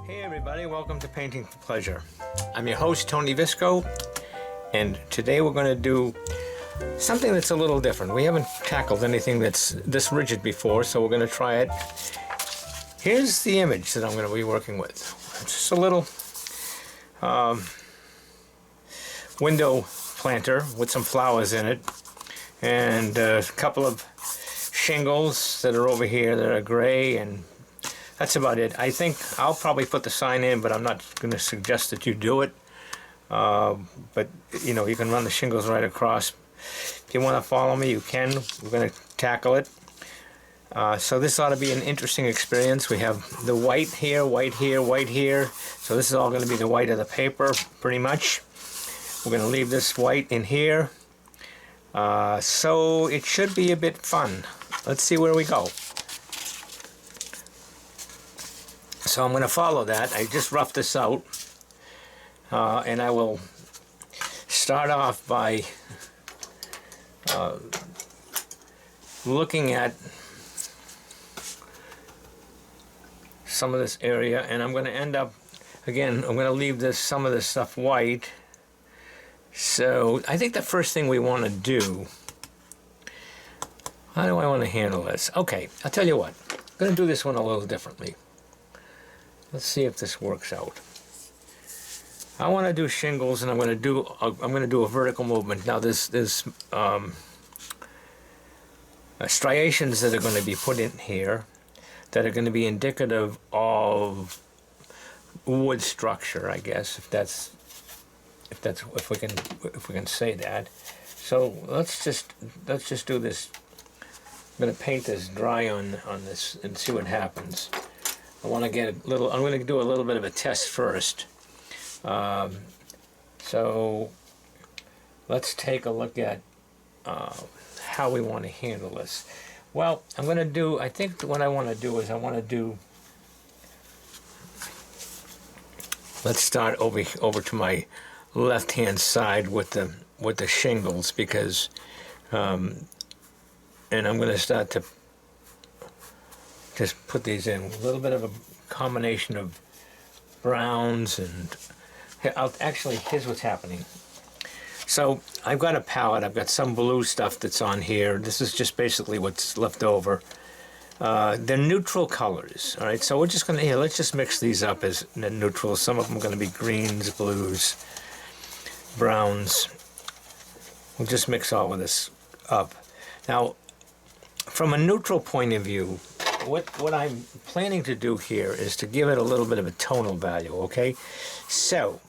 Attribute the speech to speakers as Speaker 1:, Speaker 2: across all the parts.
Speaker 1: Hey everybody, welcome to Painting for Pleasure. I'm your host, Tony Visco, and today we're going to do something that's a little different. We haven't tackled anything that's this rigid before, so we're going to try it. Here's the image that I'm going to be working with. It's just a little window planter with some flowers in it, and a couple of shingles that are over here that are gray, and that's about it. I think I'll probably put the sign in, but I'm not going to suggest that you do it. But you know, you can run the shingles right across. If you want to follow me, you can. We're going to tackle it. So this ought to be an interesting experience. We have the white here, white here, white here. So this is all going to be the white of the paper, pretty much. We're going to leave this white in here. So it should be a bit fun. Let's see where we go. So I'm going to follow that. I just roughed this out. And I will start off by looking at some of this area, and I'm going to end up, again, I'm going to leave some of this stuff white. So I think the first thing we want to do, how do I want to handle this? Okay, I'll tell you what. I'm going to do this one a little differently. Let's see if this works out. I want to do shingles, and I'm going to do a vertical movement. Now there's striations that are going to be put in here that are going to be indicative of wood structure, I guess, if we can say that. So let's just do this. I'm going to paint this dry on this and see what happens. I want to get a little. I'm going to do a little bit of a test first. So let's take a look at how we want to handle this. Well, I think what I want to do is let's start over to my left hand side with the shingles, because and I'm going to start to just put these in. A little bit of a combination of browns and here's what's happening. So I've got a palette. I've got some blue stuff that's on here. This is just basically what's left over. They're neutral colors. All right. So we're just gonna let's just mix these up as neutral. Some of them are going to be greens, blues, browns. We'll just mix all of this up. Now, from a neutral point of view, what I'm planning to do here is to give it a little bit of a tonal value. Okay. So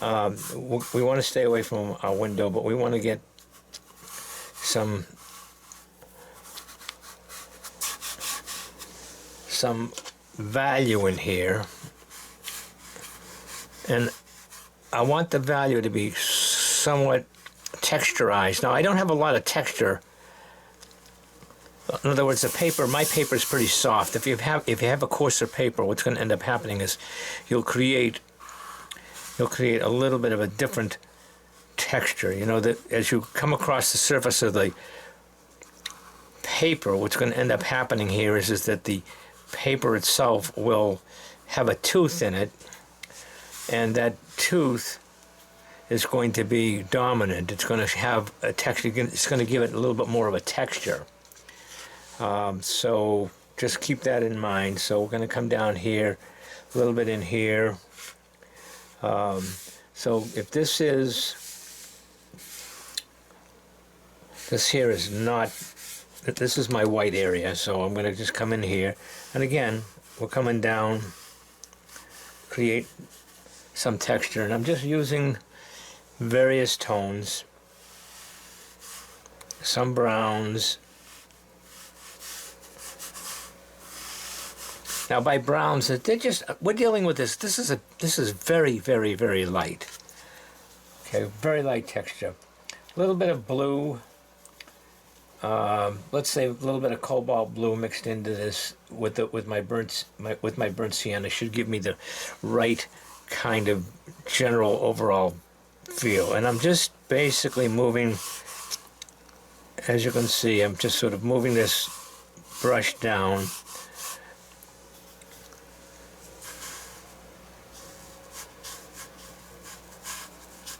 Speaker 1: we want to stay away from our window, but we want to get some value in here, and I want the value to be somewhat texturized. Now I don't have a lot of texture. In other words, my paper is pretty soft. If you have a coarser paper, what's going to end up happening is you'll create a little bit of a different texture. You know, that as you come across the surface of the paper, what's going to end up happening here is that the paper itself will have a tooth in it, and that tooth is going to be dominant. It's going to have a texture. It's going to give it a little bit more of a texture. So just keep that in mind. So we're going to come down here, a little bit in here. So if this here is not, this is my white area, so I'm going to just come in here, and again we're coming down, create some texture, and I'm just using various tones, some browns. Now by browns, we're dealing with this. This is very, very, very light. Okay, very light texture. A little bit of blue. Let's say a little bit of cobalt blue mixed into this with my burnt sienna should give me the right kind of general overall feel. And I'm just basically moving, as you can see, I'm just sort of moving this brush down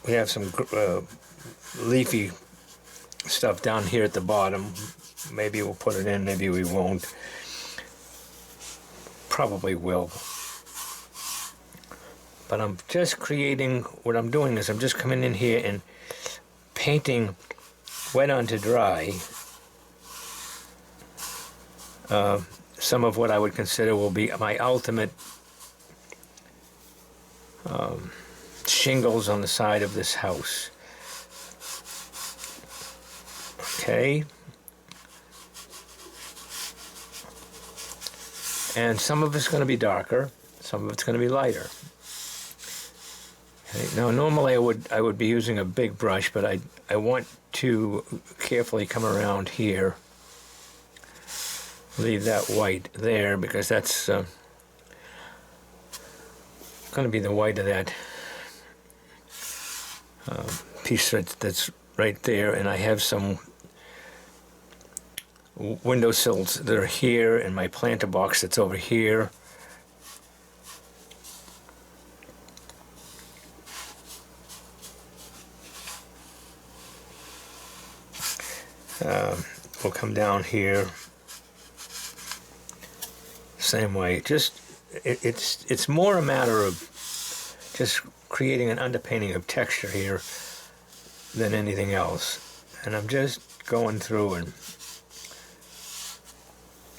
Speaker 1: we have some leafy stuff down here at the bottom. Maybe we'll put it in, maybe we won't. Probably will. But I'm just creating, what I'm doing is I'm just coming in here and painting wet onto dry some of what I would consider will be my ultimate shingles on the side of this house. Okay. And some of it's going to be darker, some of it's going to be lighter. Okay. Now, normally I would be using a big brush, but I want to carefully come around here. Leave that white there because that's going to be the white of that piece that's right there, and I have some windowsills that are here and my planter box that's over here. We'll come down here same way. Just it's more a matter of just creating an underpainting of texture here than anything else. And I'm just going through and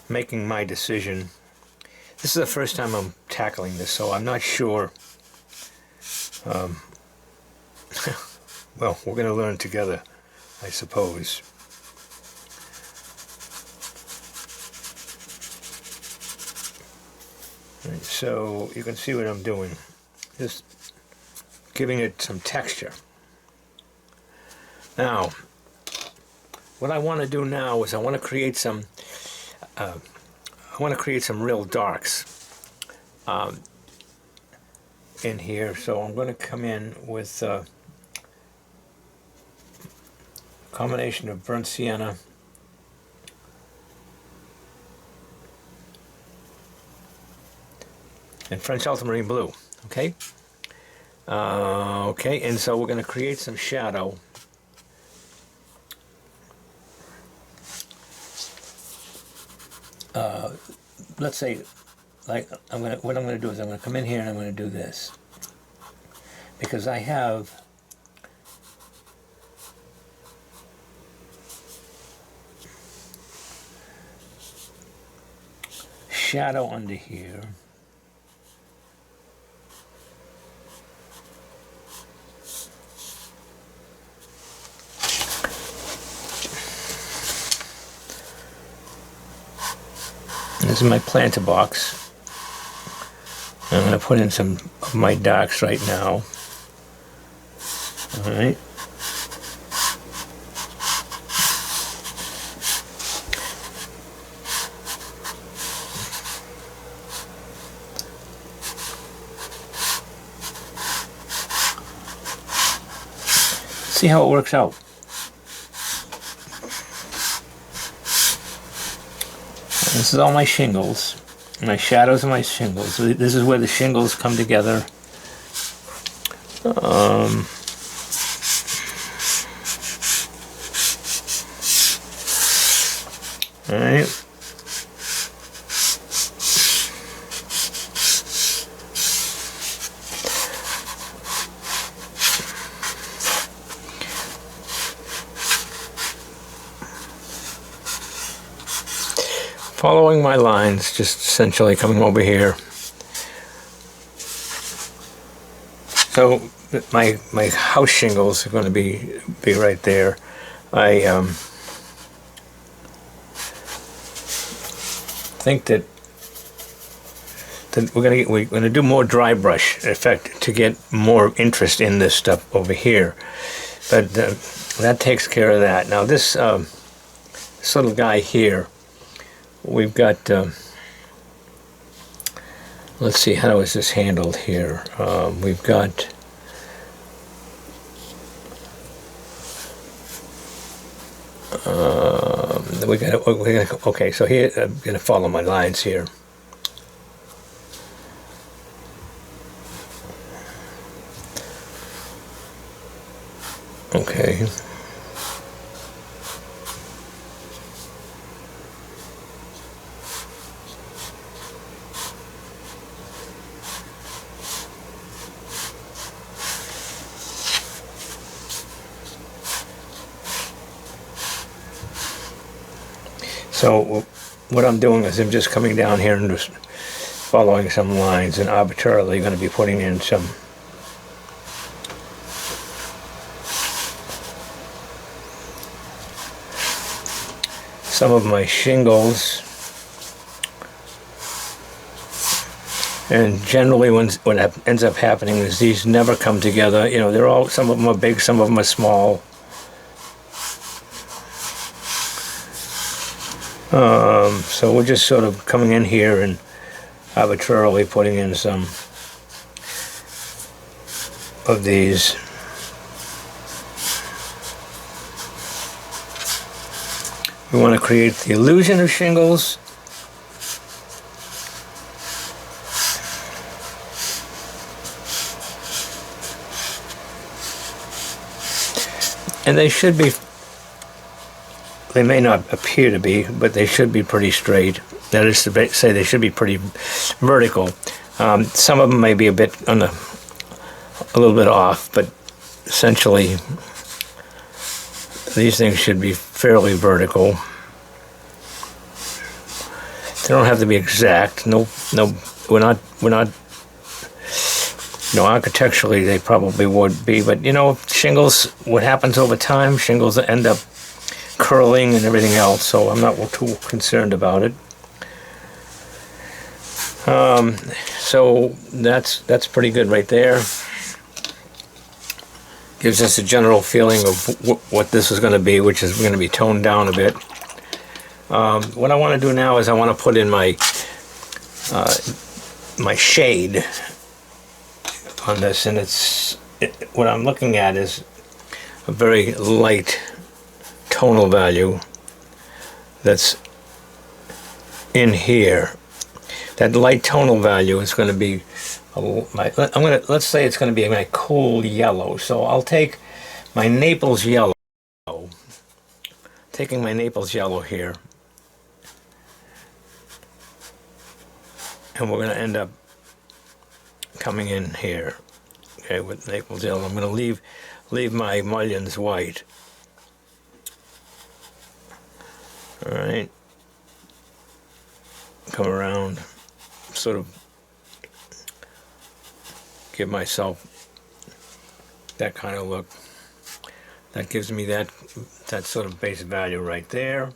Speaker 1: making my decision. This is the first time I'm tackling this, so I'm not sure. Well, we're going to learn together, I suppose. Right, so you can see what I'm doing. Just giving it some texture. Now, what I want to do now is I want to create some real darks in here. So I'm going to come in with a combination of burnt sienna and French ultramarine blue. Okay. Okay, and so we're going to create some shadow. Let's say, like, what I'm going to do is I'm going to come in here and I'm going to do this. Because I have shadow under here. This is my planter box. I'm going to put in some of my darks right now. All right. See how it works out. This is all my shingles. My shadows are my shingles. This is where the shingles come together. All right. Following my lines, just essentially coming over here. So my house shingles are going to be right there. I think that we're gonna do more dry brush effect to get more interest in this stuff over here. But that takes care of that. Now this little guy here. We've got, let's see, how is this handled here? We've got, okay, so here, I'm going to follow my lines here. Okay. So what I'm doing is I'm just coming down here and just following some lines and arbitrarily going to be putting in some of my shingles. And generally what ends up happening is these never come together. You know, they're all, some of them are big, some of them are small. So we're just sort of coming in here and arbitrarily putting in some of these. We want to create the illusion of shingles. And they should be, they may not appear to be, but they should be pretty straight. That is to say, they should be pretty vertical. Some of them may be a little bit off, but essentially these things should be fairly vertical. They don't have to be exact. No, we're not. You know, architecturally they probably would be, but you know, shingles. What happens over time? Shingles end up curling and everything else. So I'm not too concerned about it. So that's pretty good right there. Gives us a general feeling of what this is going to be, which is going to be toned down a bit. What I want to do now is I want to put in my my shade on this, and what I'm looking at is a very light tonal value that's in here. That light tonal value is going to be let's say it's going to be my cool yellow. So I'll take my Naples yellow, taking my Naples yellow here, and we're going to end up coming in here, okay, with Naples yellow. I'm going to leave my mullions white. All right, come around, sort of give myself that kind of look. That gives me that sort of base value right there.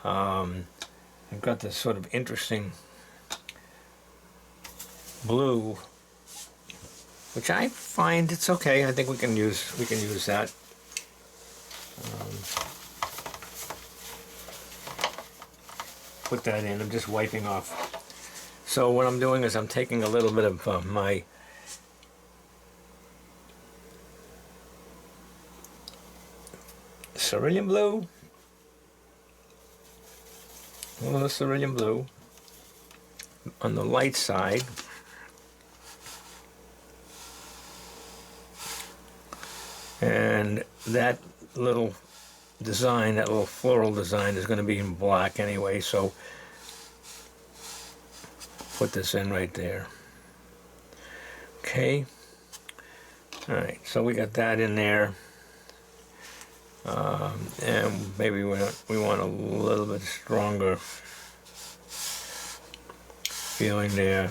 Speaker 1: I've got this sort of interesting blue, which I find it's okay. I think we can use that. Put that in. I'm just wiping off. So what I'm doing is I'm taking a little bit of my cerulean blue, a little cerulean blue on the light side. And that little design, that little floral design, is going to be in black anyway, so put this in right there. Okay. All right, so we got that in there. And maybe we want a little bit stronger feeling there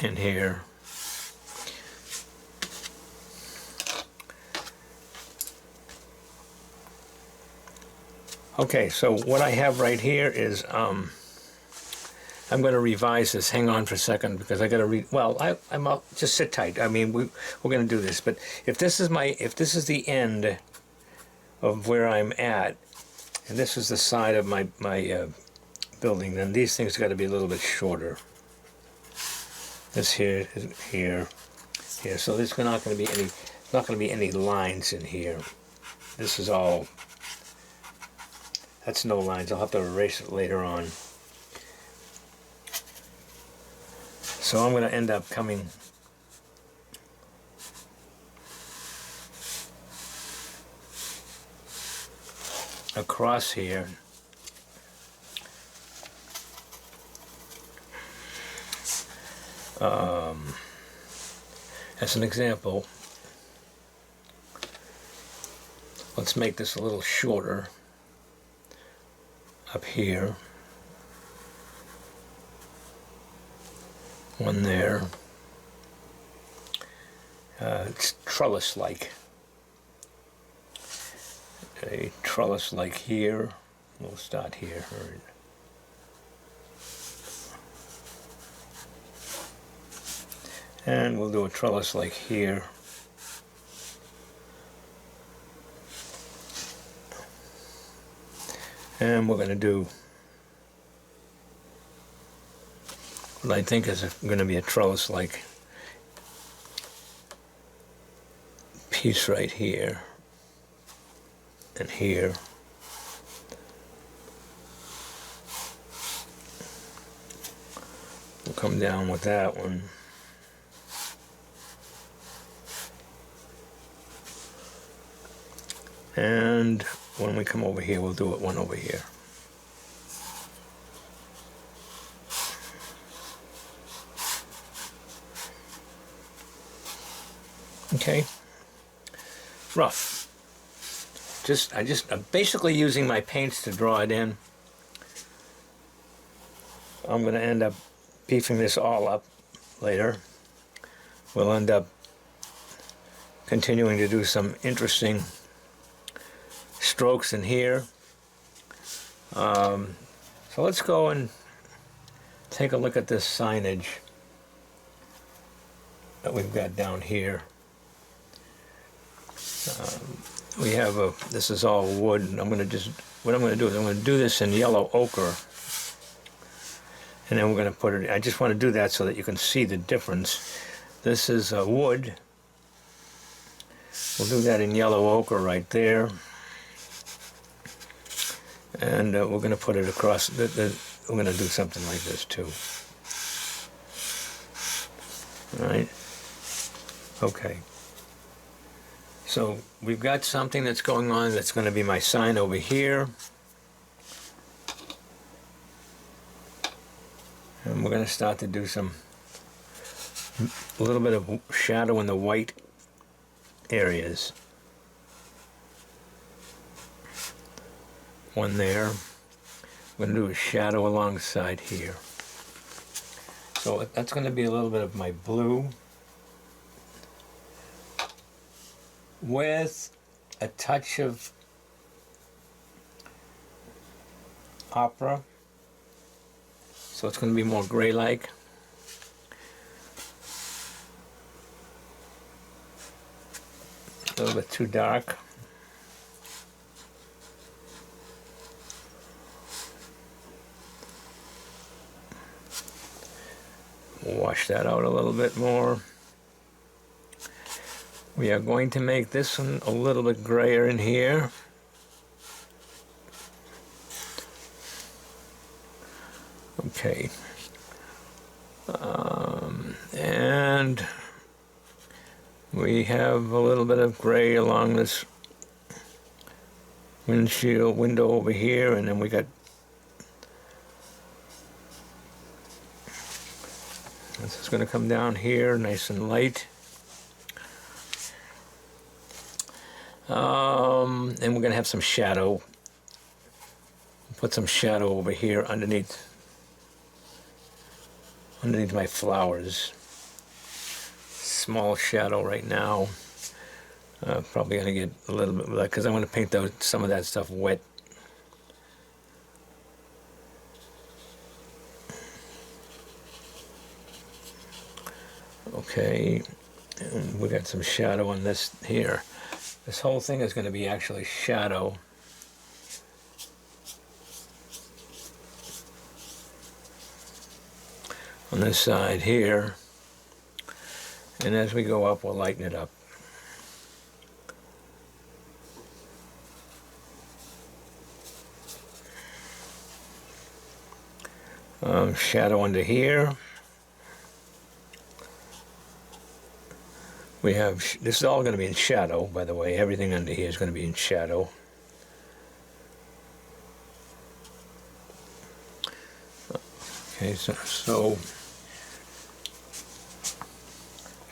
Speaker 1: in here. Okay, so what I have right here is I'm going to revise this. Hang on for a second, because I got to read. Well, I'm up. Just sit tight. I mean, we're going to do this. But if this is the end of where I'm at, and this is the side of my building, then these things got to be a little bit shorter. This here, here. So there's not going to be any lines in here. This is all. That's no lines. I'll have to erase it later on. So I'm going to end up coming across here. As an example, let's make this a little shorter up here. One there. It's trellis-like. A trellis-like here. We'll start here. And we'll do a trellis like here. And we're going to do what I think is going to be a trellis-like piece right here and here. We'll come down with that one. And when we come over here, we'll do it one over here. Okay. Rough. I'm basically using my paints to draw it in. I'm going to end up beefing this all up later. We'll end up continuing to do some interesting strokes in here. So let's go and take a look at this signage that we've got down here. We have this is all wood, and what I'm going to do is I'm going to do this in yellow ochre, and then we're going to put it, I just want to do that so that you can see the difference. This is wood. We'll do that in yellow ochre right there. And we're going to put it across, we're going to do something like this too. All right. Okay. So we've got something that's going on that's going to be my sign over here. And we're going to start to do a little bit of shadow in the white areas. One there. I'm going to do a shadow alongside here. So that's going to be a little bit of my blue with a touch of opera. So it's going to be more gray-like. A little bit too dark. Wash that out a little bit more. We are going to make this one a little bit grayer in here. Okay. And we have a little bit of gray along this window over here, and then we got this is going to come down here nice and light. And we're going to have some shadow. Put some shadow over here underneath my flowers. Small shadow right now. Probably going to get a little bit, because I want to paint some of that stuff wet. Okay, and we got some shadow on this here. This whole thing is going to be actually shadow. On this side here. And as we go up, we'll lighten it up. Shadow under here. We have, this is all going to be in shadow, by the way. Everything under here is going to be in shadow. Okay, so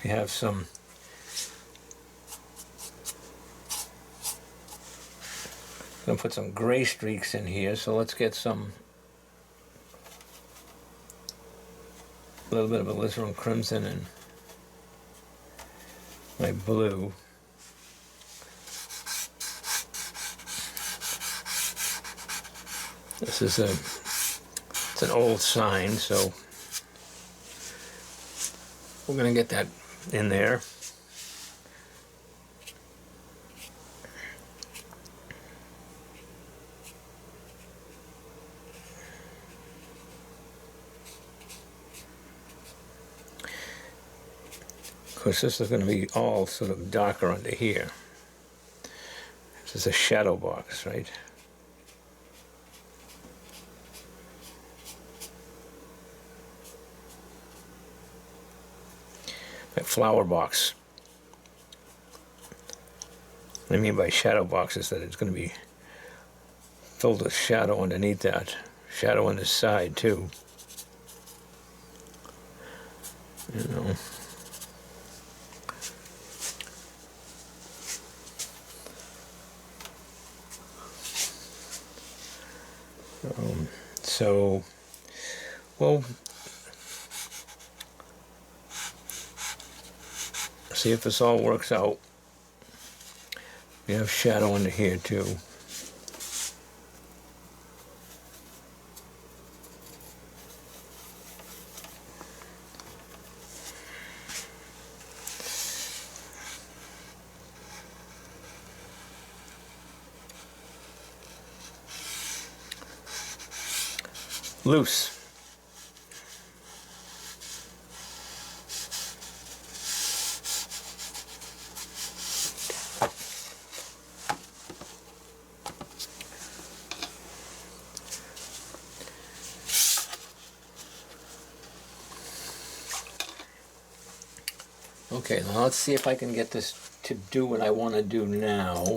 Speaker 1: we have some I'm going to put some gray streaks in here, so let's get a little bit of alizarin crimson and my blue. This is it's an old sign, so we're going to get that in there. Of course, this is going to be all sort of darker under here. This is a shadow box, right? That flower box. What I mean by shadow box is that it's going to be filled with shadow underneath that. Shadow on this side, too. You know. So, well, see if this all works out. We have shadow under here too. Loose. Okay, now let's see if I can get this to do what I want to do now,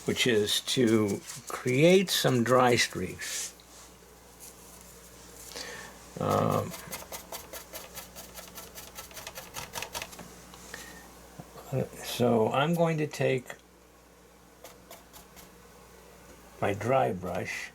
Speaker 1: which is to create some dry streaks. So I'm going to take my dry brush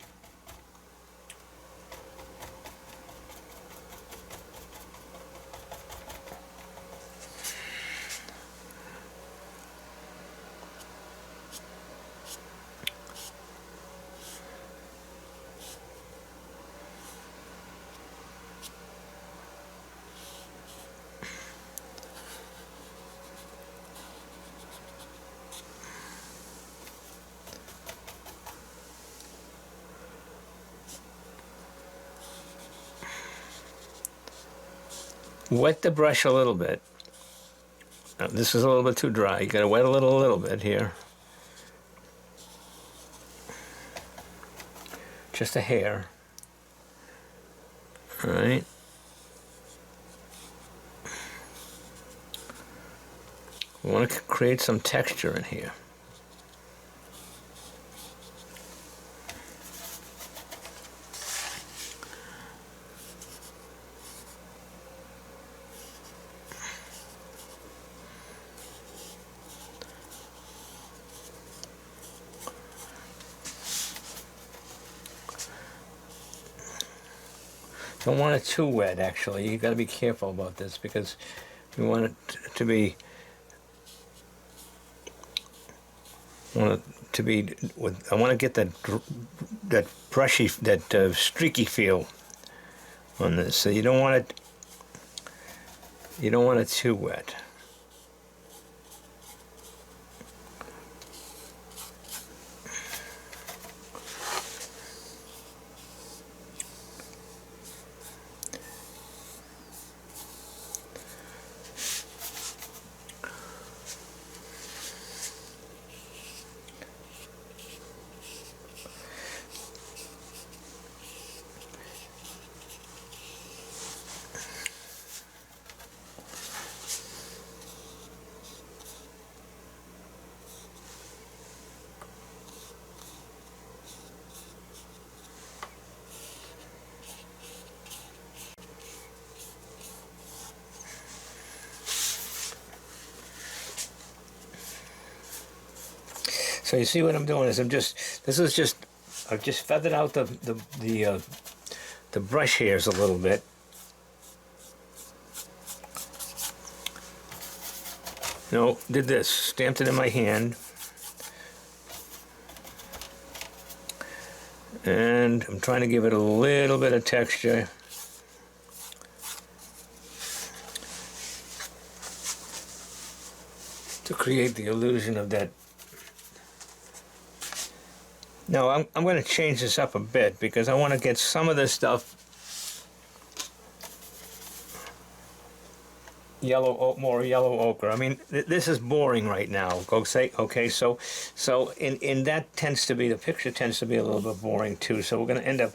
Speaker 1: wet the brush a little bit. This is a little bit too dry. You gotta wet a little bit here. Just a hair. All right. We want to create some texture in here. Don't want it too wet, actually. You got to be careful about this because you want it to be I want to get that brushy, that streaky feel on this. So you don't want it too wet. So you see what I'm doing is I've just feathered out the brush hairs a little bit. No, did this, stamped it in my hand. And I'm trying to give it a little bit of texture. To create the illusion of that. Now I'm going to change this up a bit because I want to get some of this stuff more yellow ochre. I mean, this is boring right now. Okay, so in that tends to be, the picture tends to be a little bit boring too. So we're going to end up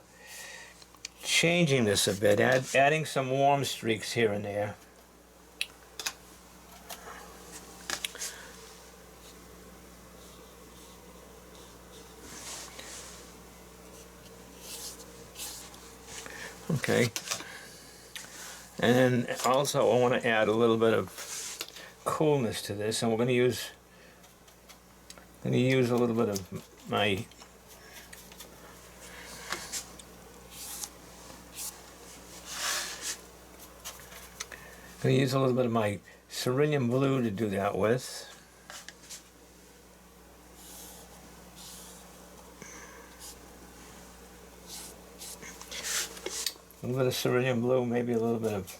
Speaker 1: changing this a bit, adding some warm streaks here and there. Okay. And also I want to add a little bit of coolness to this, and we're going to use a little bit of my cerulean blue to do that with. A little bit of cerulean blue, maybe a little bit of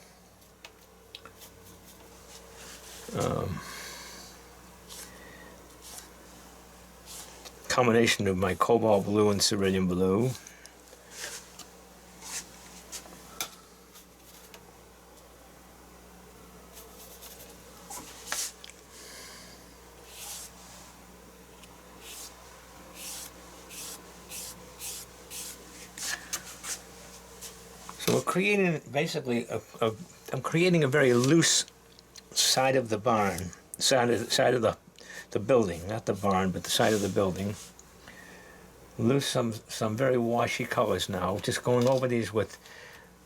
Speaker 1: combination of my cobalt blue and cerulean blue. So we're creating basically I'm creating a very loose side of the barn, side of the building, not the barn, but the side of the building. Loose some very washy colors now. Just going over these with,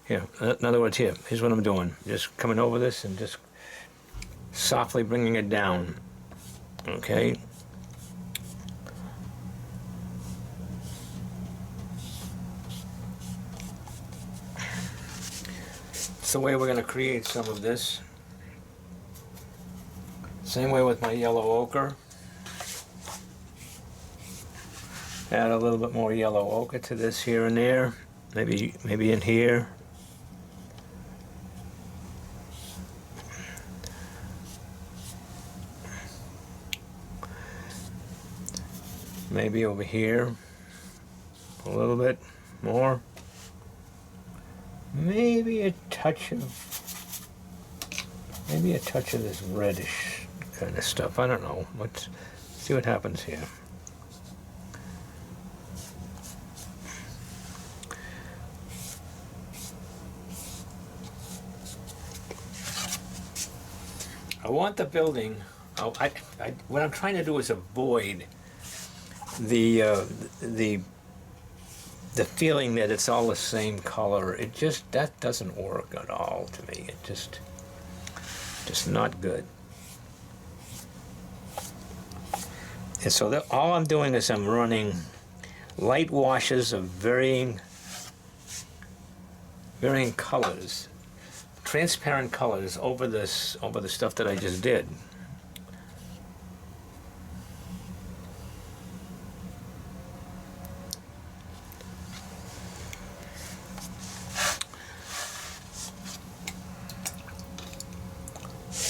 Speaker 1: here. In other words, here's what I'm doing. Just coming over this and just softly bringing it down. Okay. It's the way we're going to create some of this. Same way with my yellow ochre. Add a little bit more yellow ochre to this here and there. Maybe in here. Maybe over here. A little bit more. Maybe a touch of this reddish kind of stuff. I don't know. Let's see what happens here. I want the building. What I'm trying to do is avoid the feeling that it's all the same color. That doesn't work at all to me. It just not good. And so all I'm doing is I'm running light washes of varying colors, transparent colors over the stuff that I just did.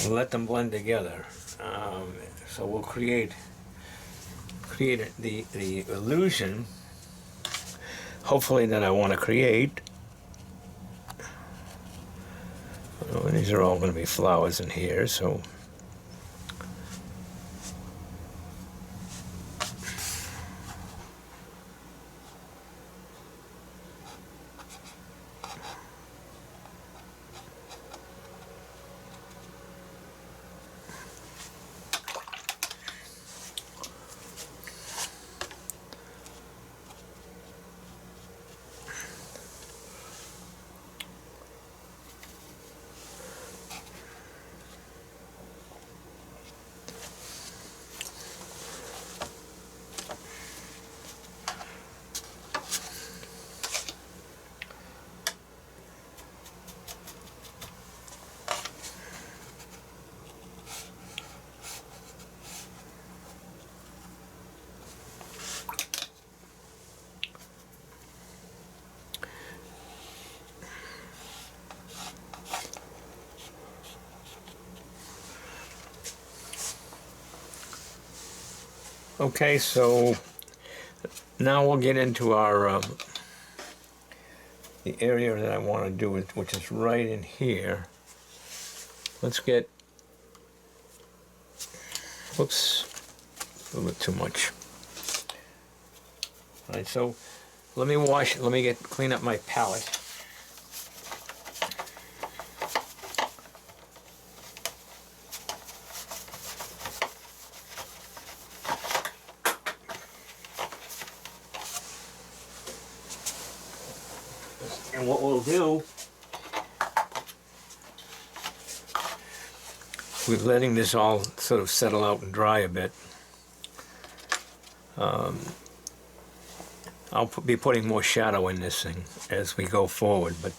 Speaker 1: And let them blend together. So we'll create the illusion, hopefully, that I want to create. Oh, these are all going to be flowers in here, so Okay, so now we'll get into our the area that I want to do it, which is right in here. Let's get, whoops, a little bit too much. All right, so let me clean up my palette. And what we'll do, we're letting this all sort of settle out and dry a bit. I'll be putting more shadow in this thing as we go forward, but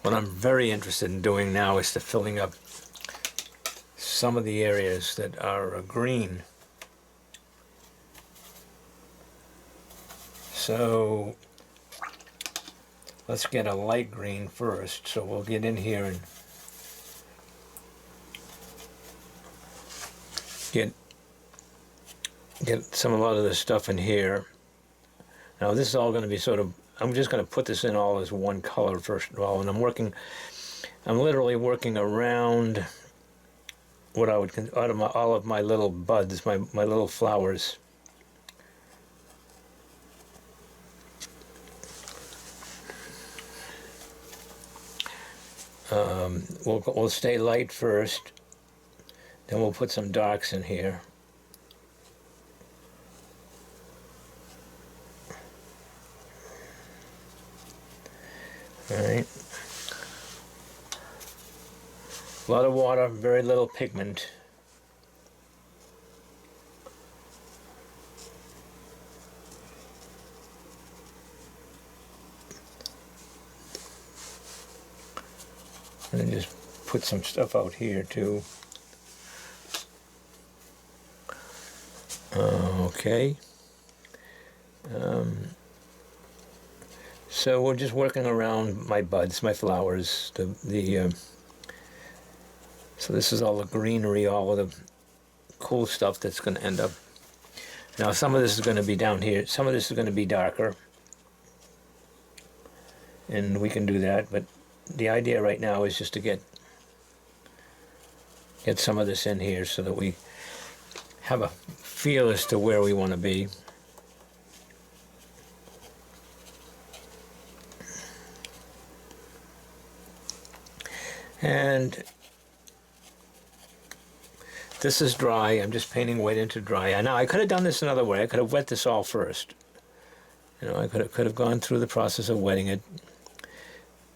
Speaker 1: what I'm very interested in doing now is to filling up some of the areas that are green. So let's get a light green first. So we'll get in here and get a lot of this stuff in here. Now this is all going to be sort of, I'm just going to put this in all as one color first of all, and I'm literally working around what I would, out of all of my little buds, my little flowers. We'll stay light first, then we'll put some darks in here. All right. A lot of water, very little pigment. And then just put some stuff out here too. Okay. So we're just working around my buds, my flowers, so this is all the greenery, all of the cool stuff that's going to end up. Now some of this is going to be down here, some of this is going to be darker, and we can do that, but the idea right now is just to get some of this in here so that we have a feel as to where we want to be. And this is dry. I'm just painting wet into dry. Now I could have done this another way. I could have wet this all first. You know, I could have gone through the process of wetting it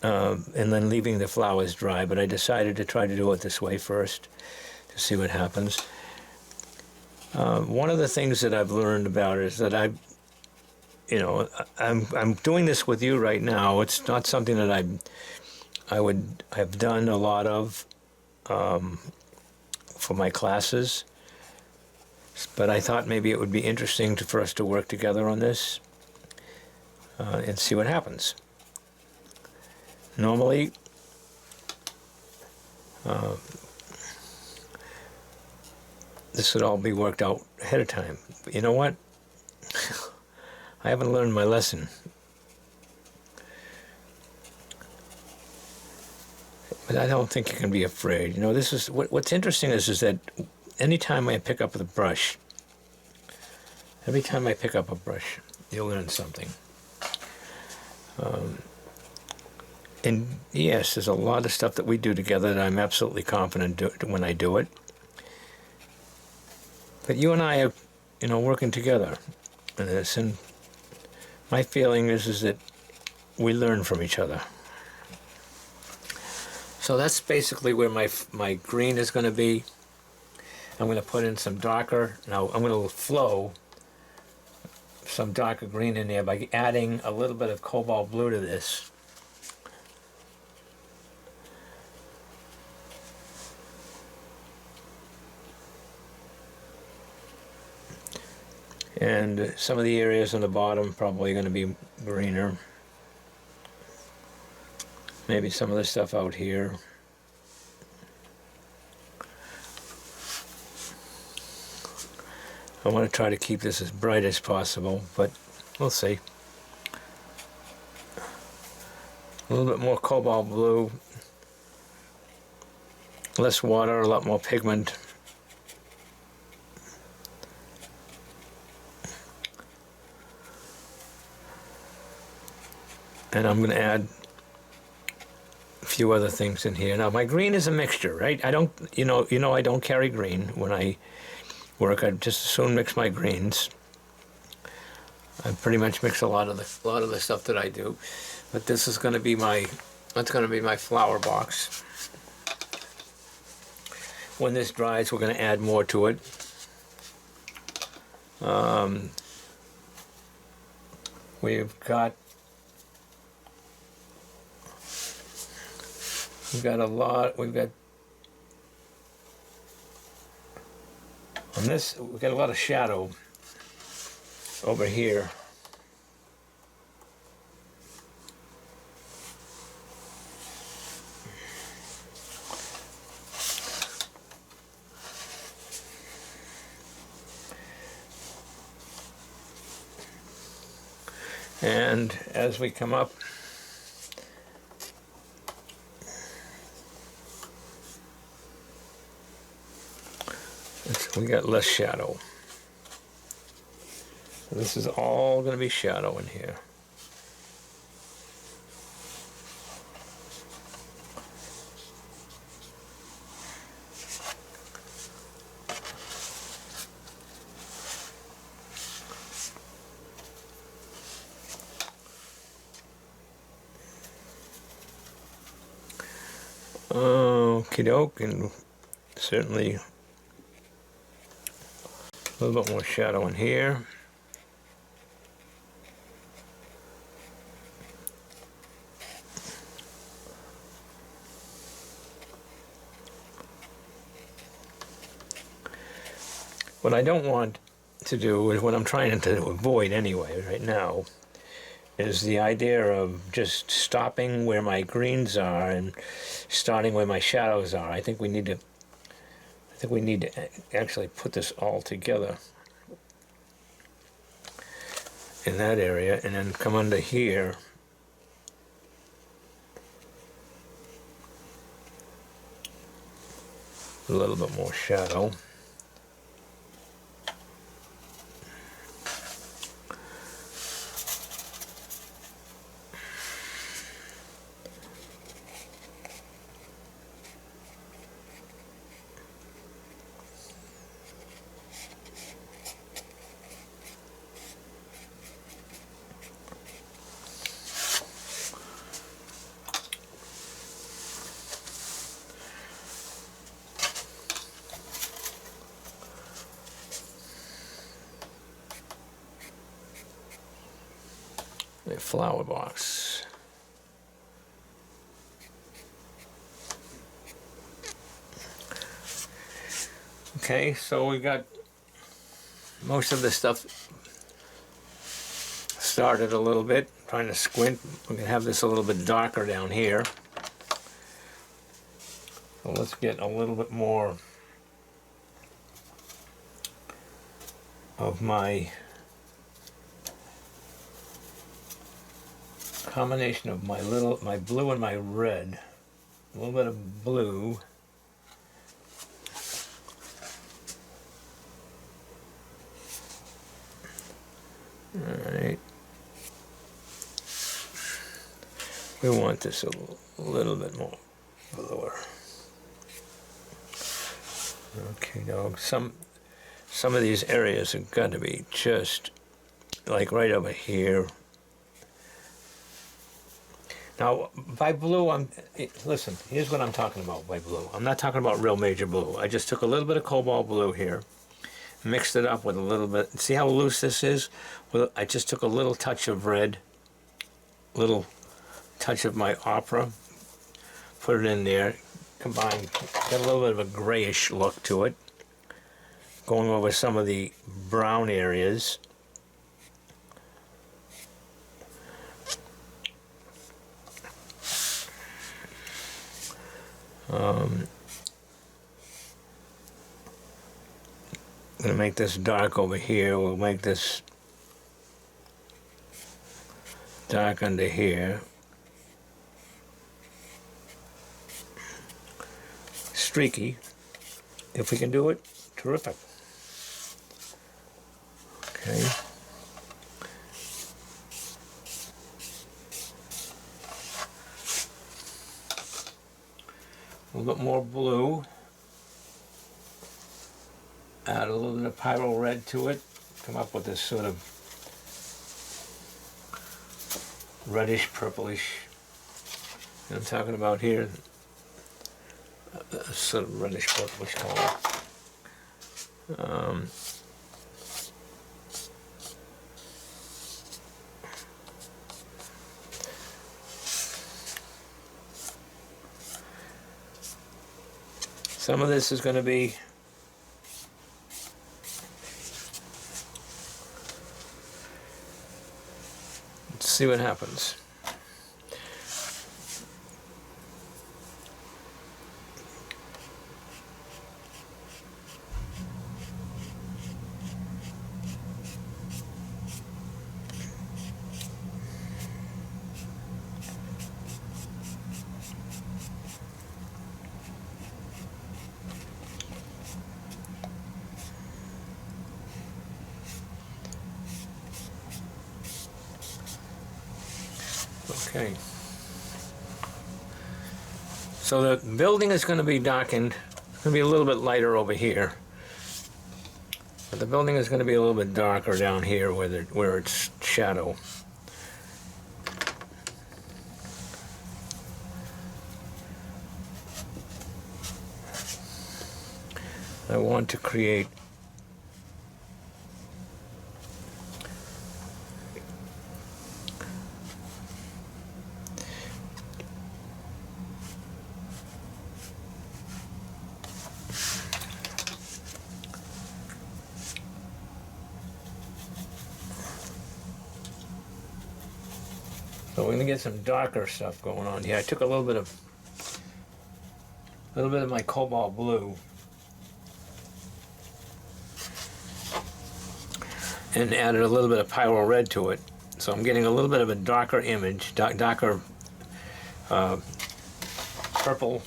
Speaker 1: and then leaving the flowers dry. But I decided to try to do it this way first to see what happens. One of the things that I've learned about it is that I'm doing this with you right now. It's not something that I've done a lot of for my classes, but I thought maybe it would be interesting for us to work together on this and see what happens. Normally, this would all be worked out ahead of time. But you know what? I haven't learned my lesson. But I don't think you can be afraid. You know, this is what's interesting is that anytime I pick up the brush, every time I pick up a brush, you'll learn something. And yes, there's a lot of stuff that we do together that I'm absolutely confident when I do it. But you and I are, working together in this, and my feeling is that we learn from each other. So that's basically where my green is going to be. I'm going to put in some darker. Now I'm going to flow some darker green in there by adding a little bit of cobalt blue to this. And some of the areas on the bottom probably going to be greener. Maybe some of the stuff out here. I want to try to keep this as bright as possible, but we'll see. A little bit more cobalt blue, less water, a lot more pigment. And I'm going to add a few other things in here. Now my green is a mixture, right? I don't, I don't carry green when I work. I just as soon mix my greens. I pretty much mix a lot of the stuff that I do. But this is going to be that's going to be my flower box. When this dries, we're going to add more to it. We've got a lot. We've got on this. We've got a lot of shadow over here. And as we come up, we got less shadow. So this is all going to be shadow in here. Okie doke, and certainly a little bit more shadow in here. What I don't want to do is what I'm trying to avoid anyway right now is the idea of just stopping where my greens are and starting where my shadows are. I think we need to actually put this all together in that area and then come under here a little bit more shadow. A flower box. Okay, so we got most of the stuff started a little bit. Trying to squint. We can have this a little bit darker down here. So let's get a little bit more of my combination of my blue and my red. A little bit of blue. Alright. We want this a little bit more bluer. Okay, dog. Some of these areas have got to be just like right over here. Now, by blue, listen, here's what I'm talking about by blue. I'm not talking about real major blue. I just took a little bit of cobalt blue here, mixed it up with a little bit. See how loose this is? Well, I just took a little touch of red, little touch of my opera, put it in there, combined, got a little bit of a grayish look to it, going over some of the brown areas. I'm going to make this dark over here. We'll make this dark under here. Streaky. If we can do it, terrific. Okay. A little bit more blue. Add a little bit of pyro red to it. Come up with this sort of reddish, purplish. You know what I'm talking about here? Sort of reddish, purplish color. Some of this is going to be let's see what happens. Okay. So the building is going to be darkened. It's going to be a little bit lighter over here. But the building is going to be a little bit darker down here where it's shadow. I want to create so we're going to get some darker stuff going on here. I took a little bit of my cobalt blue and added a little bit of pyro red to it. So I'm getting a little bit of a darker image, darker purple.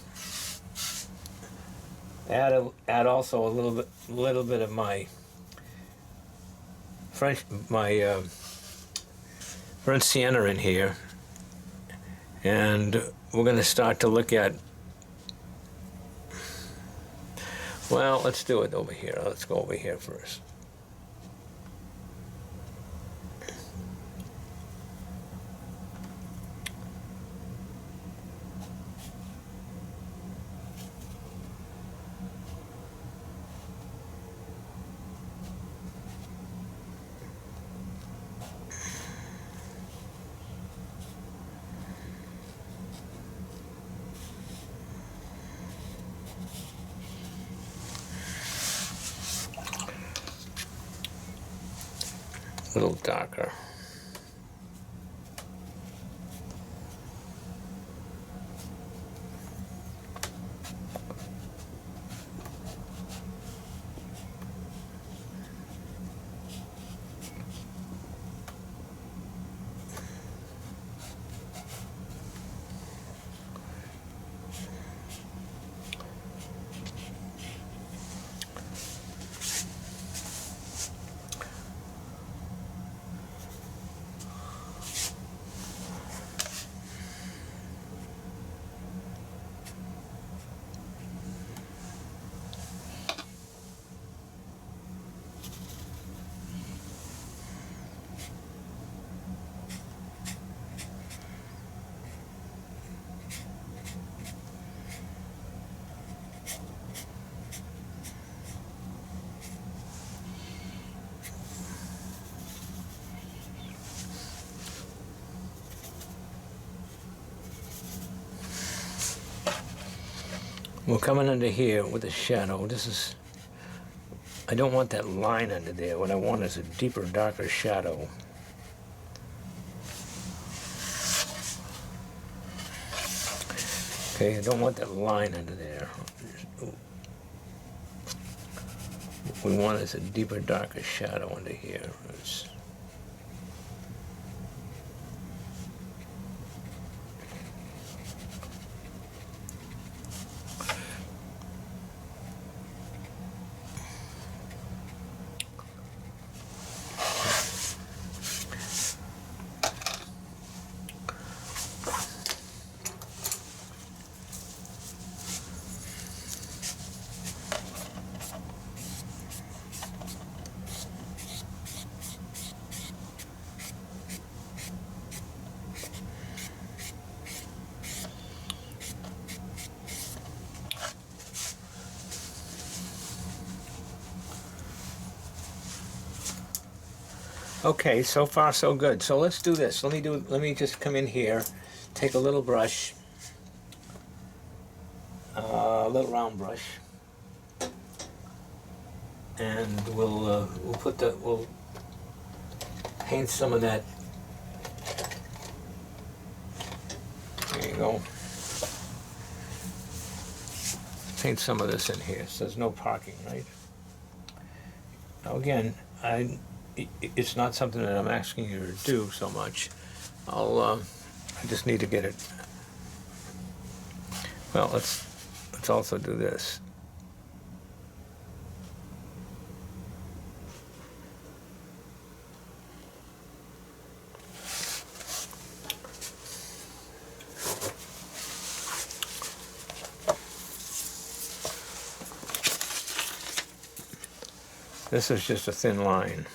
Speaker 1: Add also a little bit of my burnt sienna in here, and we're going to start to look at, well, let's do it over here. Let's go over here first. A little darker. We're coming under here with a shadow. I don't want that line under there. What I want is a deeper, darker shadow. Okay, I don't want that line under there. we want is a deeper, darker shadow under here. Okay, so far so good. So let's do this. Let me just come in here, take a little brush, a little round brush, and we'll paint some of that. There you go. Paint some of this in here. So there's no parking, right? Now again, it's not something that I'm asking you to do so much. I just need to get it. Well, let's also do this. This is just a thin line.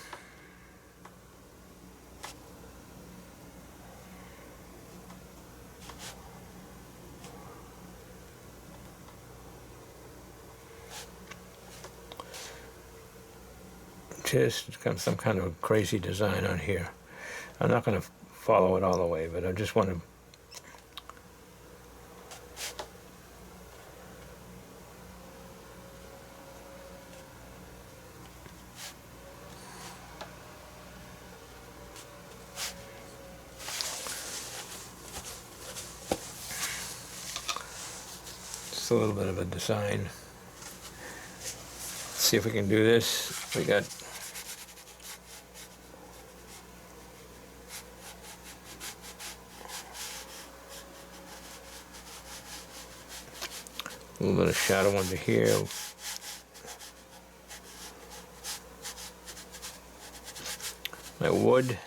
Speaker 1: Just some kind of crazy design on here. I'm not going to follow it all the way, but I just want to. Just a little bit of a design. Let's see if we can do this. We got. A little bit of shadow under here. My wood.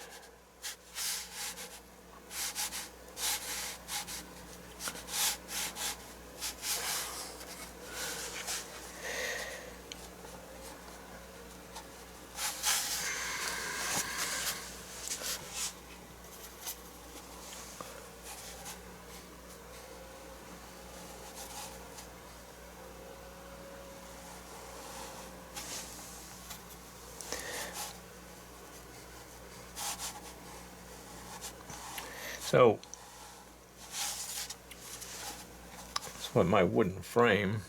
Speaker 1: So, that's what my wooden frame.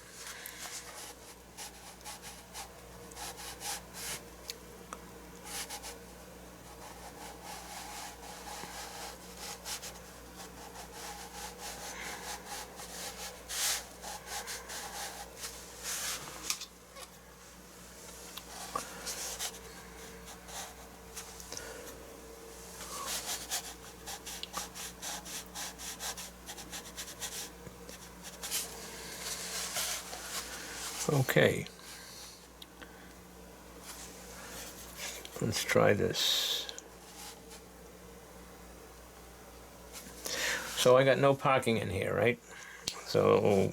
Speaker 1: Okay, let's try this. So I got no parking in here, right? So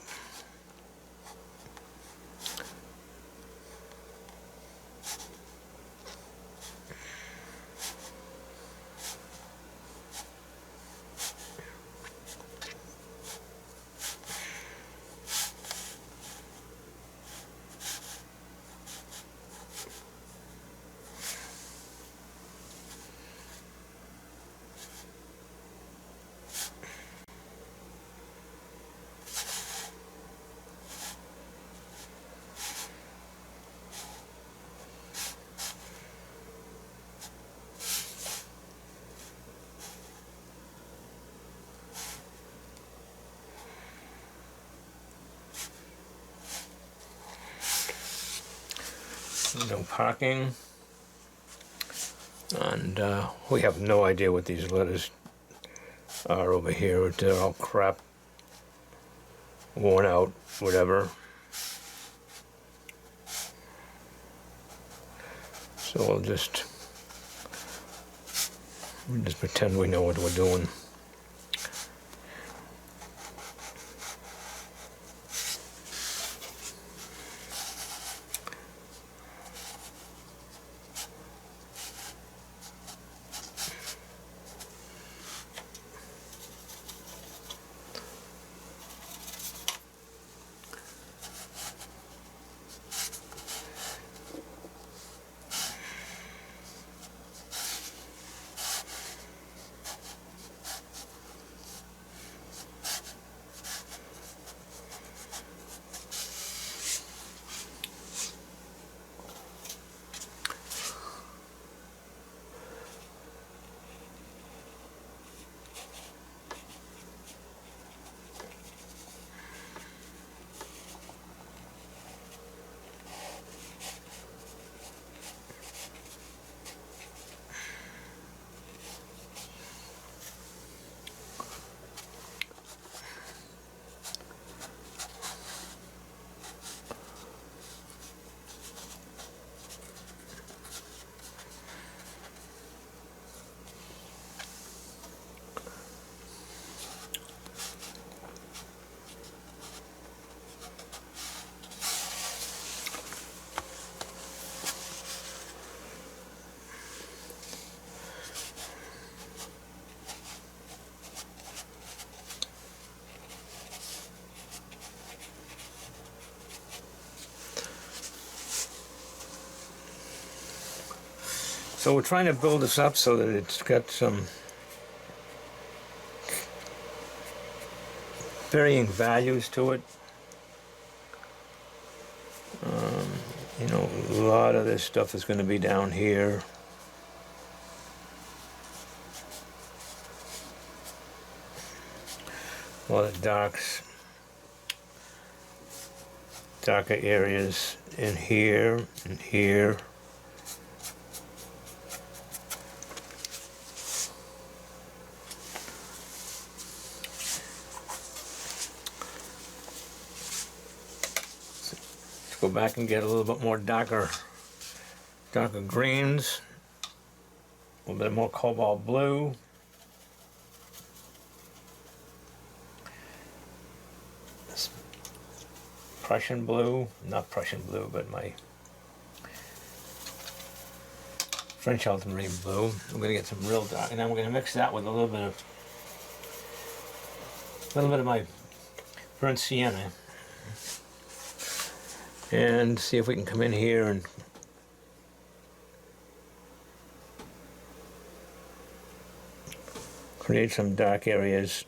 Speaker 1: no parking. And we have no idea what these letters are over here. They're all crap, worn out, whatever. So we'll just pretend we know what we're doing. So we're trying to build this up so that it's got some varying values to it. You know, a lot of this stuff is going to be down here. A lot of darker areas in here and here. Go back and get a little bit more darker greens, a little bit more cobalt blue. This Prussian blue, not Prussian blue, but my French ultramarine blue. I'm going to get some real dark, and then we're going to mix that with a little bit of my burnt sienna. And see if we can come in here and create some dark areas.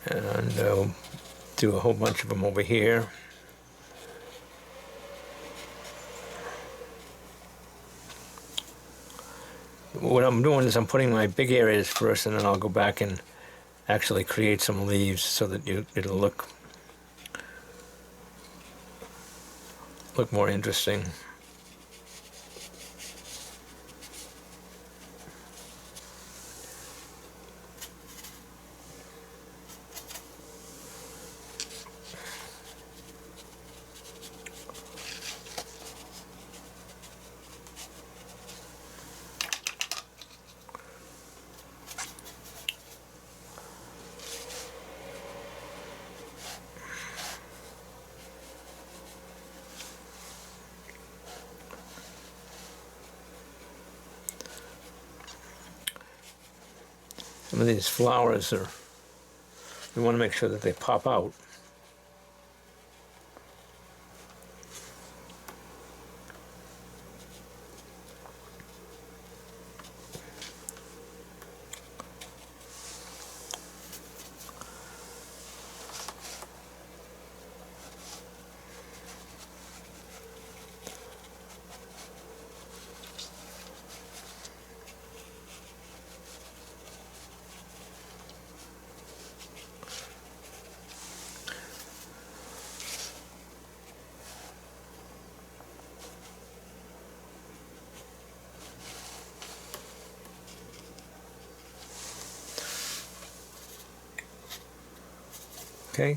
Speaker 1: And do a whole bunch of them over here. What I'm doing is I'm putting my big areas first, and then I'll go back and actually create some leaves so that it'll look more interesting. Some of these flowers we want to make sure that they pop out. Okay.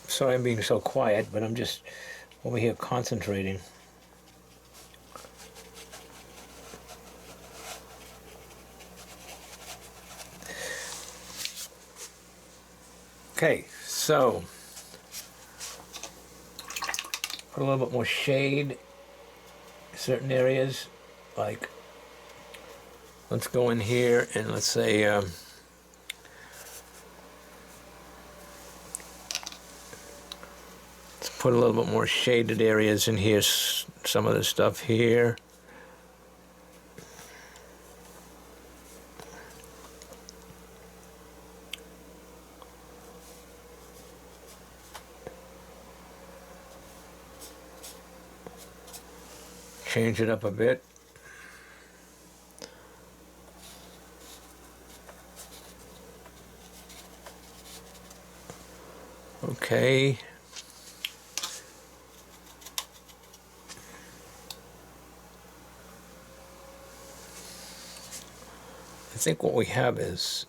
Speaker 1: Sorry I'm being so quiet, but I'm just over here concentrating. Okay, so put a little bit more shade in certain areas. Like, let's go in here and let's say let's put a little bit more shaded areas in here. Some of the stuff here. Change it up a bit. Okay. I think what we have is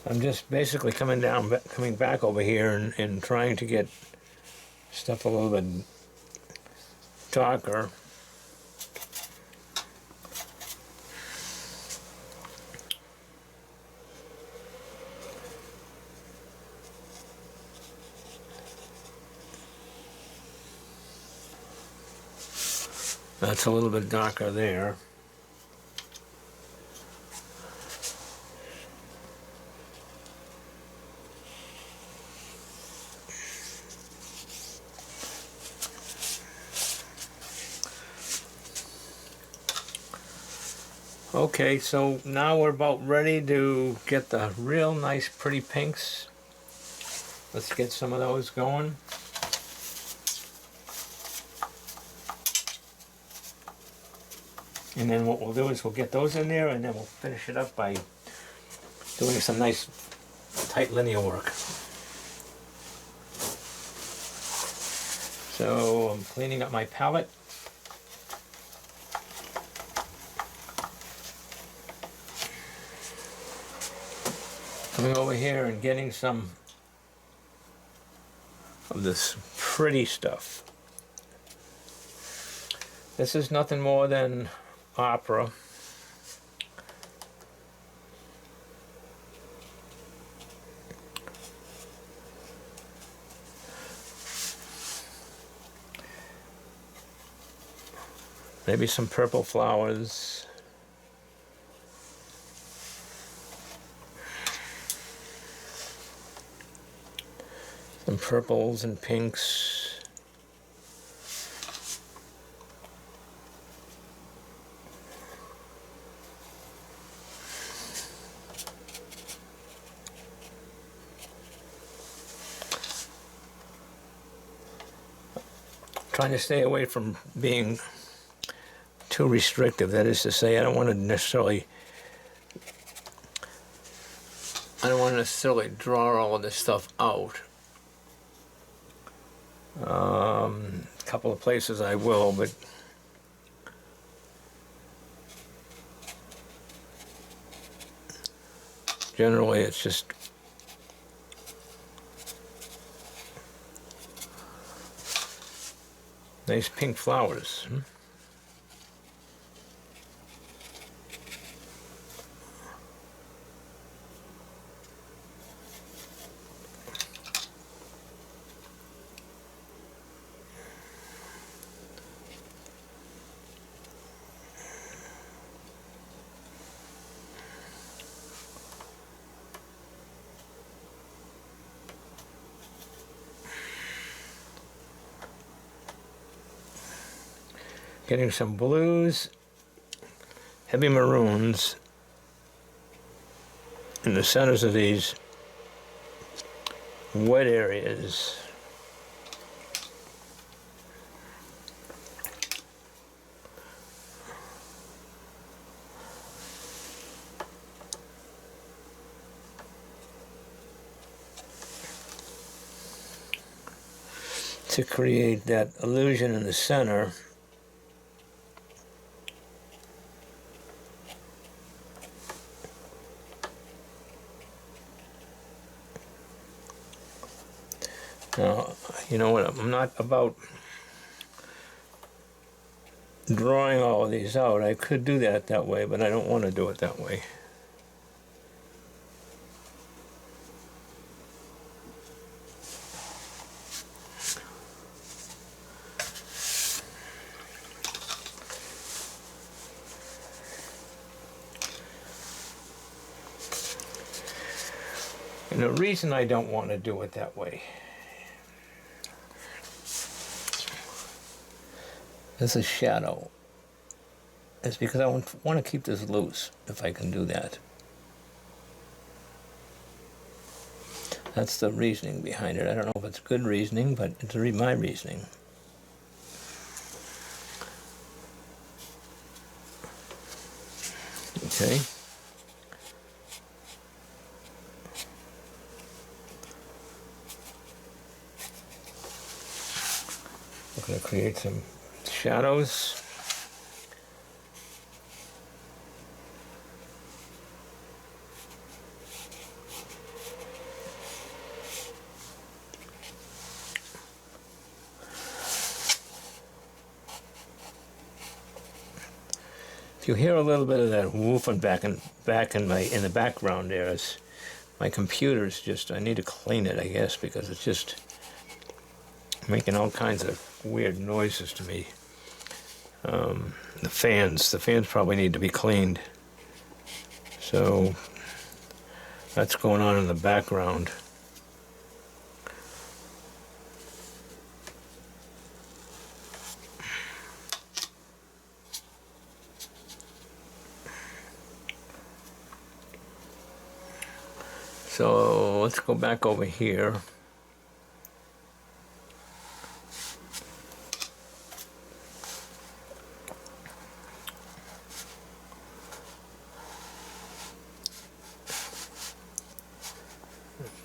Speaker 1: I'm just basically coming back over here and trying to get stuff a little bit darker. That's a little bit darker there. Okay, so now we're about ready to get the real nice pretty pinks. Let's get some of those going. And then what we'll do is we'll get those in there and then we'll finish it up by doing some nice tight linear work. So I'm cleaning up my palette. Coming over here and getting some of this pretty stuff. This is nothing more than opera. Maybe some purple flowers. Some purples and pinks. Trying to stay away from being too restrictive. That is to say, I don't want to necessarily draw all of this stuff out. A couple of places I will, but generally it's just nice pink flowers. Getting some blues, heavy maroons in the centers of these wet areas. To create that illusion in the center. Now, you know what, I'm not about drawing all of these out. I could do that way, but I don't want to do it that way. And the reason I don't want to do it that way is a shadow. It's because I want to keep this loose, if I can do that. That's the reasoning behind it. I don't know if it's good reasoning, but it's my reasoning. Okay. I'm going to create some shadows. If you hear a little bit of that whooping back in the background there, is my computer's just, I need to clean it, I guess, because it's just making all kinds of weird noises to me. The fans probably need to be cleaned. So that's going on in the background. So let's go back over here.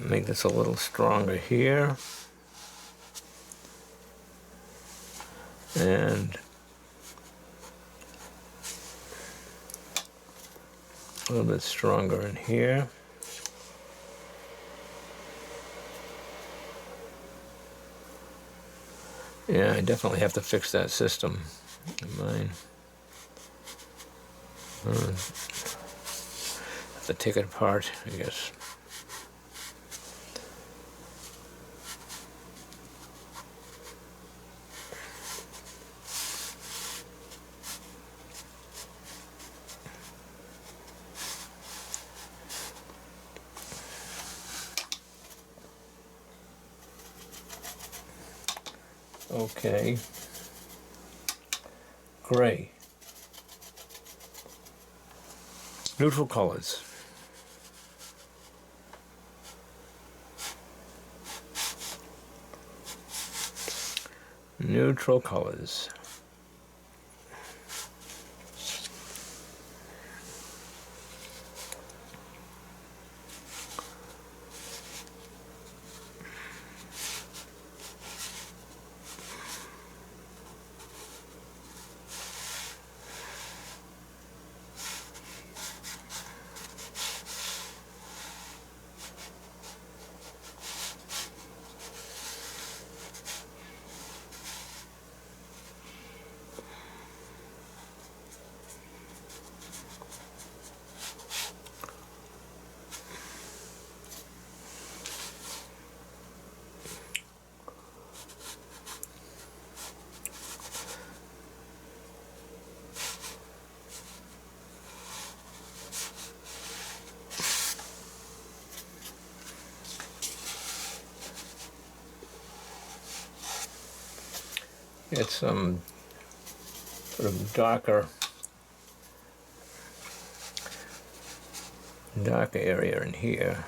Speaker 1: Make this a little stronger here. And a little bit stronger in here. Yeah, I definitely have to fix that system in mine. Have to take it apart, I guess. Okay. Gray. Neutral colors. Neutral colors. Get some sort of darker area in here.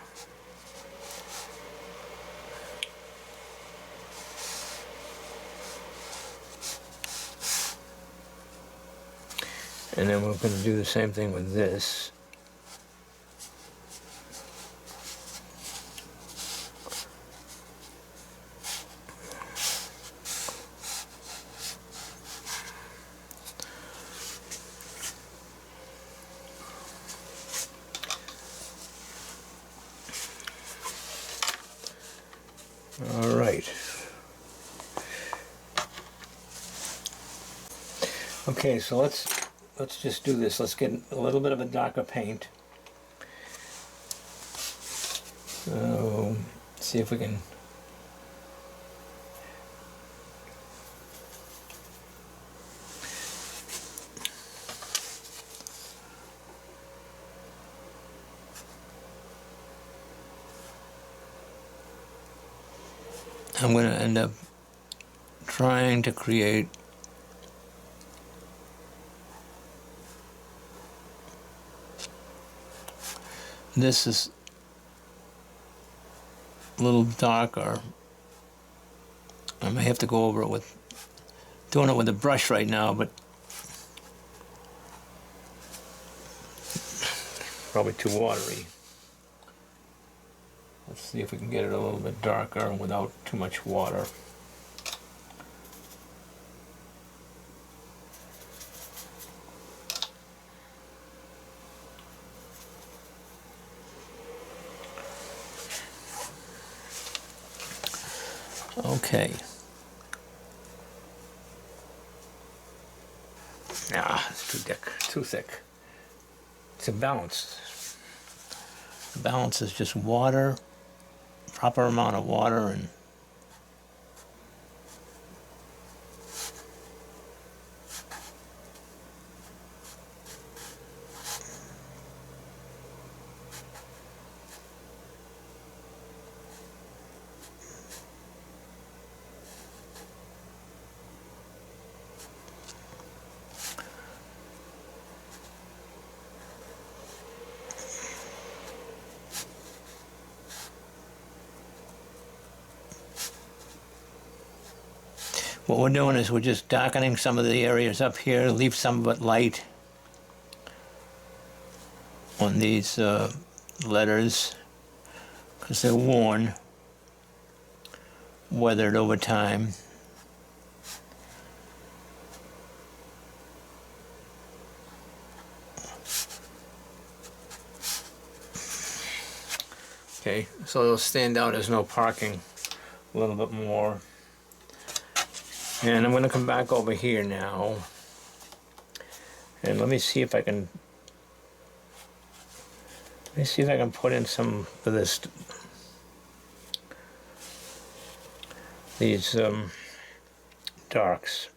Speaker 1: And then we're going to do the same thing with this. All right. Okay, so let's just do this. Let's get a little bit of a darker paint. So, see if we can. I'm going to end up trying to create this is a little darker. I may have to go over it with doing it with a brush right now, but probably too watery. Let's see if we can get it a little bit darker without too much water. Okay. Ah, it's too thick. It's a balance. The balance is just water, proper amount of water, and what we're doing is we're just darkening some of the areas up here, leave some of it light on these letters because they're worn, weathered over time. Okay, so they'll stand out as no parking a little bit more. And I'm going to come back over here now, and let me see if I can put in some of this, these darks.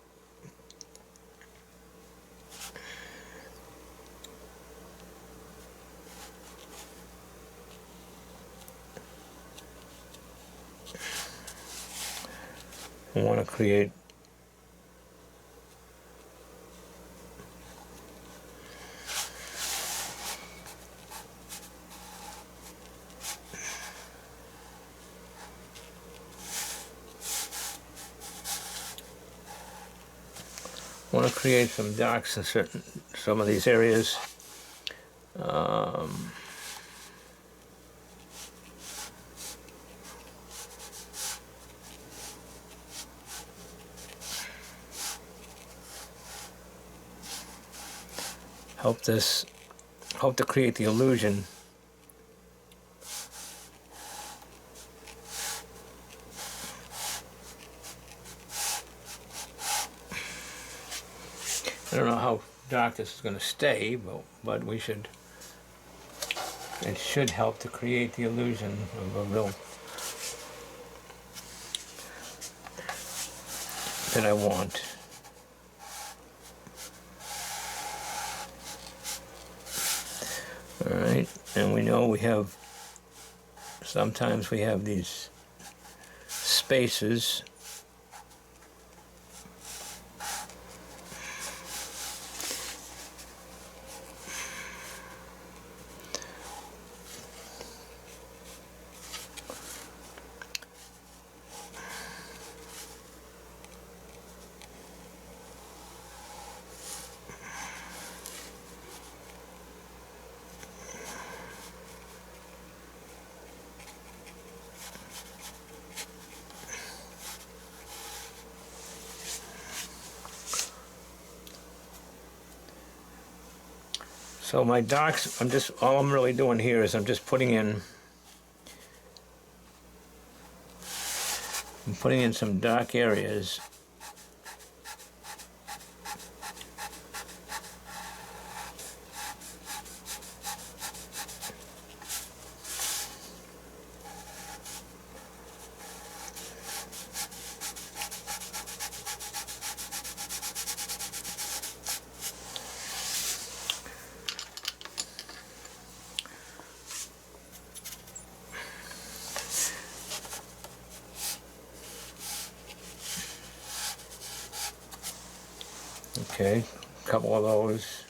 Speaker 1: I want to create some darks in some of these areas. Hope to create the illusion I don't know how dark this is going to stay, but it should help to create the illusion of a real that I want. All right, and we know sometimes we have these spaces. So my darks, all I'm really doing here is I'm putting in some dark areas. Okay, a couple of those.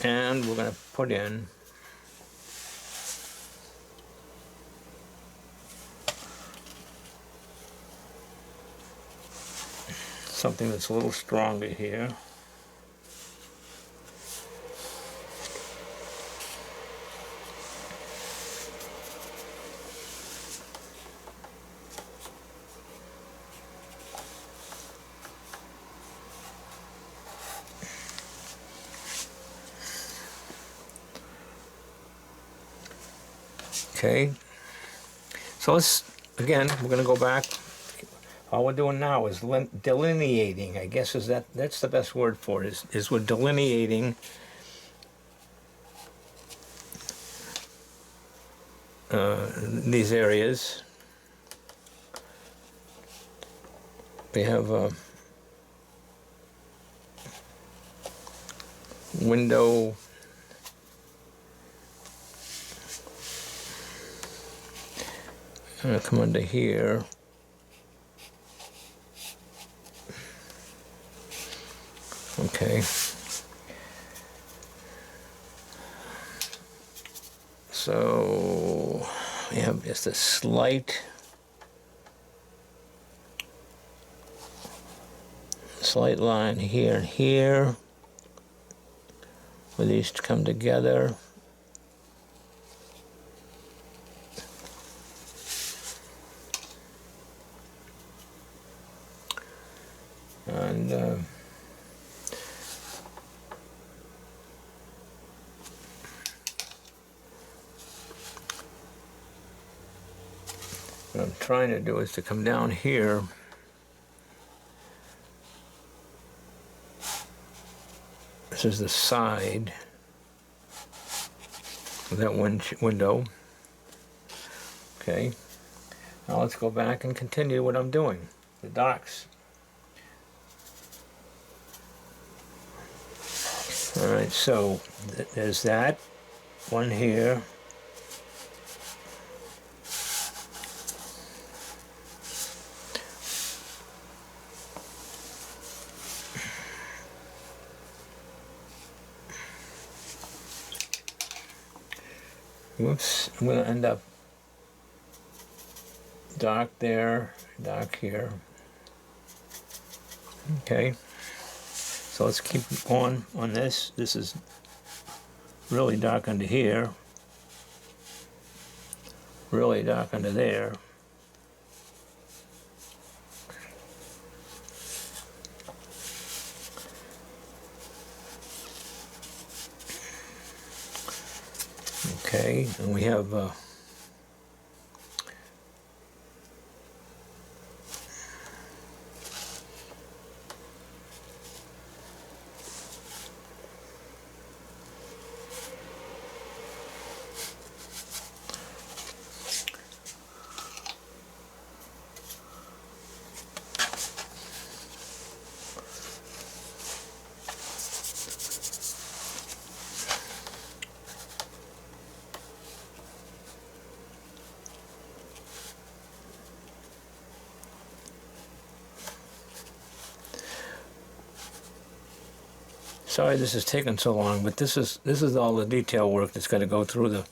Speaker 1: And we're going to put in something that's a little stronger here. Okay, so again, we're going to go back. All we're doing now is delineating, I guess that's the best word for it, is we're delineating these areas. We have a window. I'm going to come under here. Okay. So we have just a slight line here and here where these come together. And what I'm trying to do is to come down here. This is the side of that window. Okay. Now let's go back and continue what I'm doing. The docks. All right, so there's that one here. Whoops, I'm going to end up dark there, dark here. Okay, so let's keep on this. This is really dark under here, really dark under there. Okay, and we have sorry this is taking so long, but this is all the detail work that's got to go through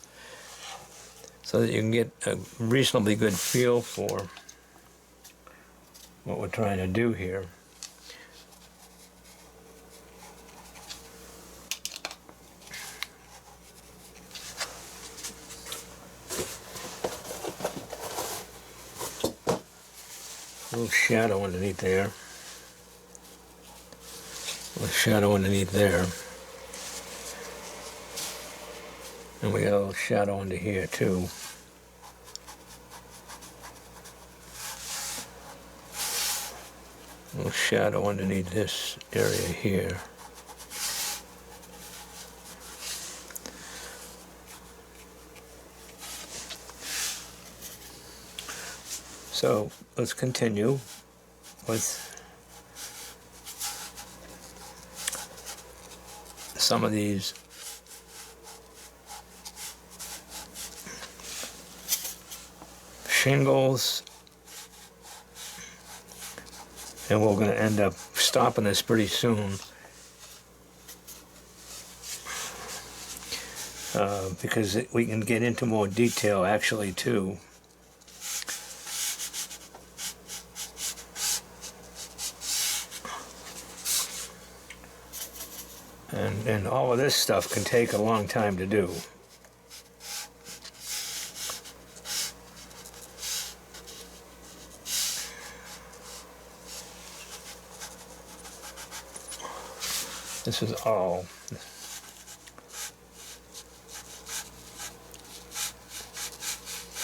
Speaker 1: so that you can get a reasonably good feel for what we're trying to do here. A little shadow underneath there. We'll shadow underneath there. And we got a little shadow under here too. A little shadow underneath this area here. So let's continue with some of these shingles, and we're going to end up stopping this pretty soon because we can get into more detail actually too. And all of this stuff can take a long time to do. This is all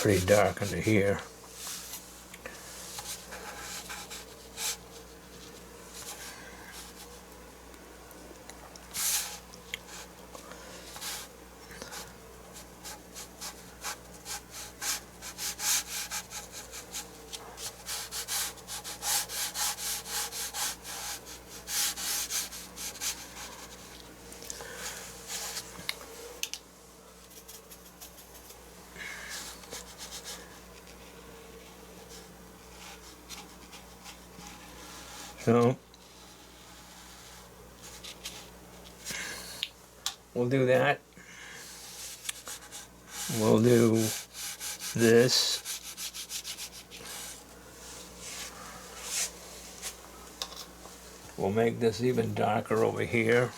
Speaker 1: pretty dark under here. So we'll do that. We'll do this. We'll make this even darker over here.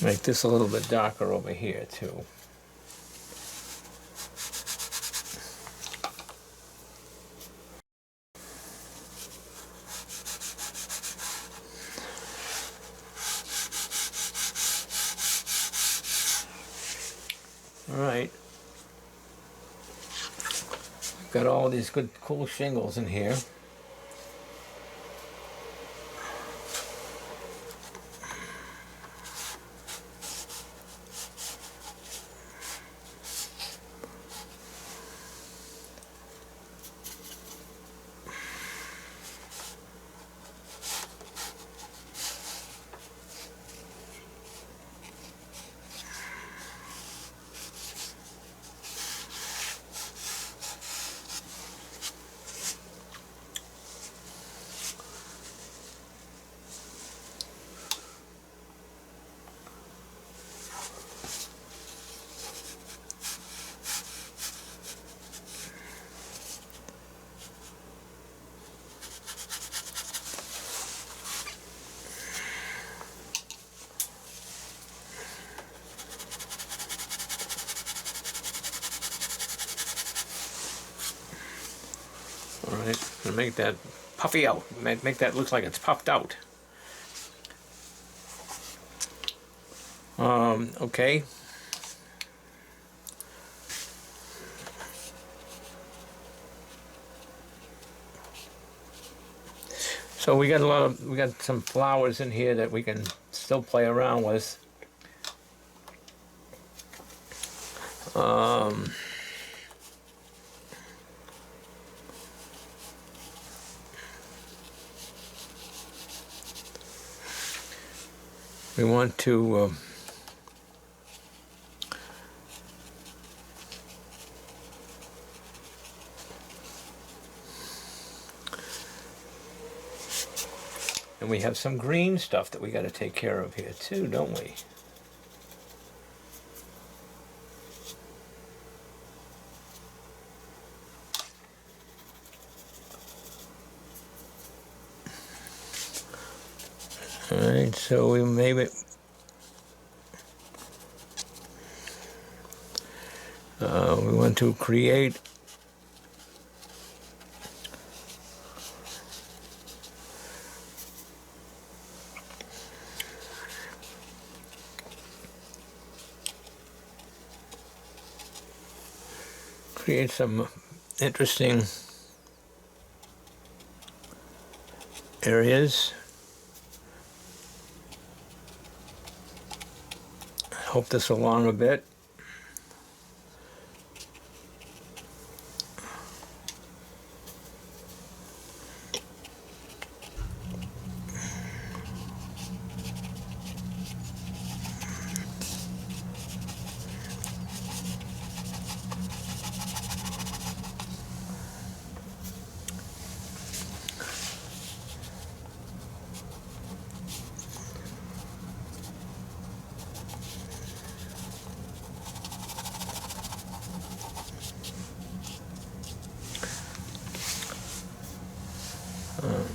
Speaker 1: Make this a little bit darker over here too. All right. Got all these good cool shingles in here. All right, and make that puffy out. Make that look like it's puffed out. Okay. So we got some flowers in here that we can still play around with. We want to and we have some green stuff that we got to take care of here too, don't we? All right, so we maybe we want to create some interesting areas. Hope this along a bit.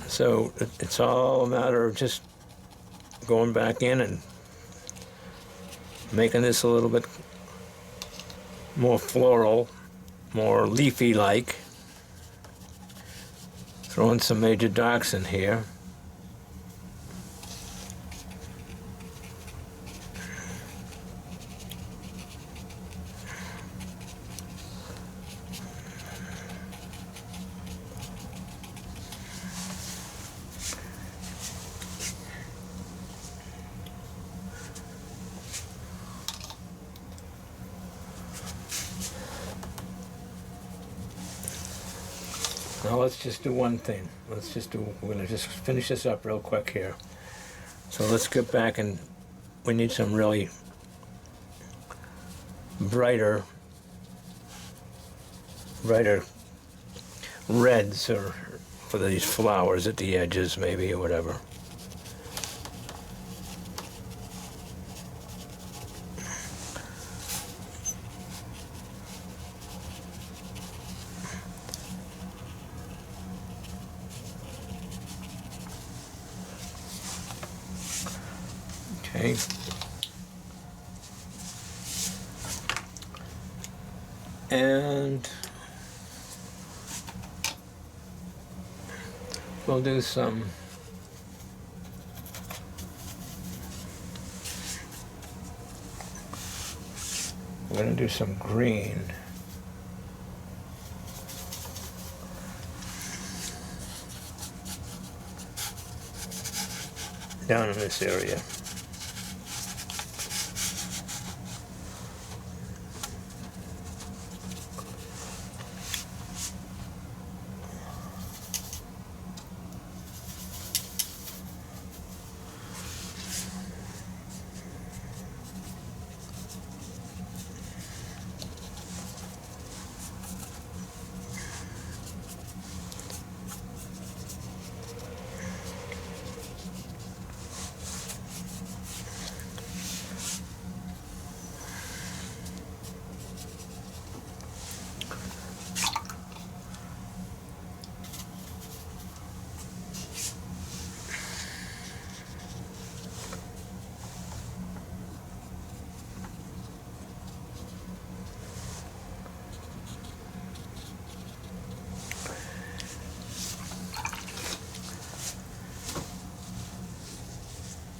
Speaker 1: So it's all a matter of just going back in and making this a little bit more floral, more leafy-like. Throwing some major darks in here. Now let's just do one thing. We're gonna just finish this up real quick here. So let's get back, and we need some really brighter reds or for these flowers at the edges maybe, or whatever. Okay. And we'll do some we're going to do some green. Down in this area.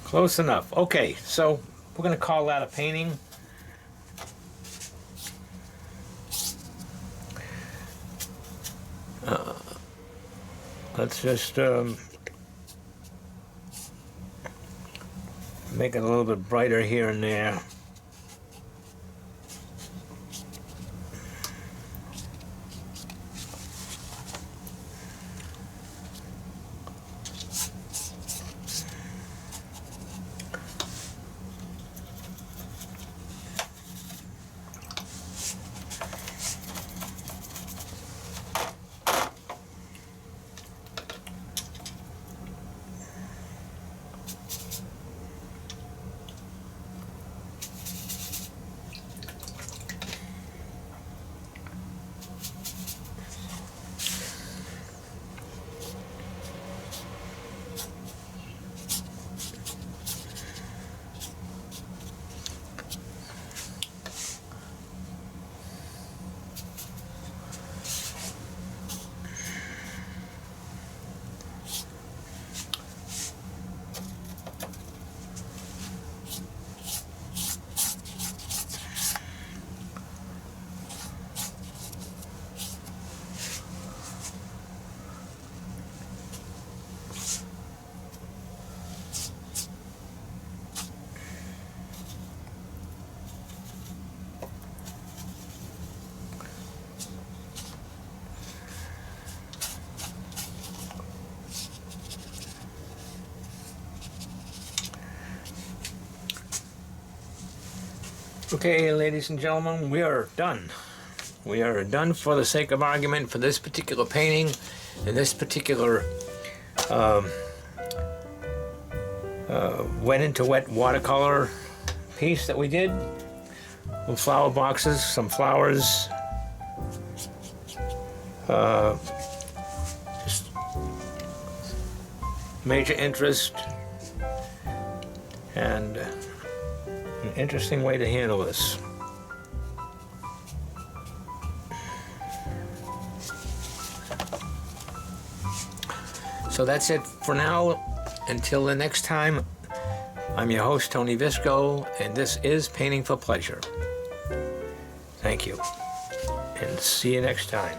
Speaker 1: Close enough. Okay, so we're going to call that a painting. Let's just make it a little bit brighter here and there. Okay, ladies and gentlemen, we are done. We are done for the sake of argument for this particular painting and this particular wet into wet watercolor piece that we did with flower boxes, some flowers, just major interest, and an interesting way to handle this. So that's it for now. Until the next time, I'm your host, Tony Visco, and this is Painting for Pleasure. Thank you, and see you next time.